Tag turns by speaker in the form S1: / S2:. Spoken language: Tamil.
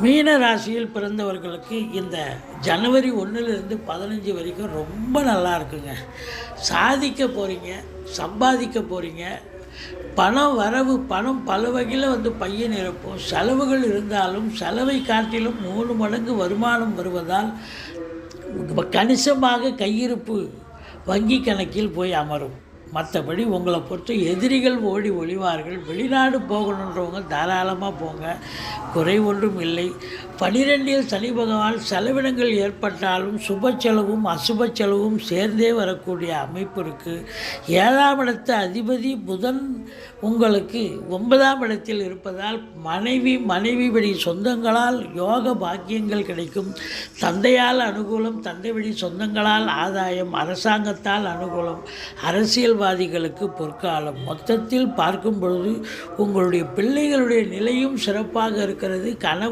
S1: மீன ராசியில் பிறந்தவர்களுக்கு இந்த ஜனவரி 1லிருந்து 15 வரைக்கும் ரொம்ப நல்லா இருக்குங்க. சாதிக்க போகிறீங்க, சம்பாதிக்க போகிறீங்க. பணம் வரவு பணம் பல வகையில் பையை நிரப்பும். செலவுகள் இருந்தாலும் செலவை காட்டிலும் 3 மடங்கு வருமானம் வருவதால் கணிசமாக கையிருப்பு வங்கி கணக்கில் போய் அமரும். மற்றபடி உங்களை பொறுத்து எதிரிகள் ஓடி ஒளிவார்கள். வெளிநாடு போகணுன்றவங்க தாராளமாக போங்க, குறை ஒன்றும் இல்லை. 12இல் சனி பகவான் செலவினங்கள் ஏற்பட்டாலும் சுப செலவும் அசுப செலவும் சேர்ந்தே வரக்கூடிய அமைப்பு இருக்குது. 7ஆம் இடத்து அதிபதி புதன் உங்களுக்கு 9ஆம் இடத்தில் இருப்பதால் மனைவி வழி சொந்தங்களால் யோக பாக்கியங்கள் கிடைக்கும். தந்தையால் அனுகூலம், தந்தை வழி சொந்தங்களால் ஆதாயம், அரசாங்கத்தால் அனுகூலம், அரசியல்வாதிகளுக்கு பொற்காலம். மொத்தத்தில் பார்க்கும் பொழுது உங்களுடைய பிள்ளைகளுடைய நிலையும் சிறப்பாக இருக்கிறது. கணவன்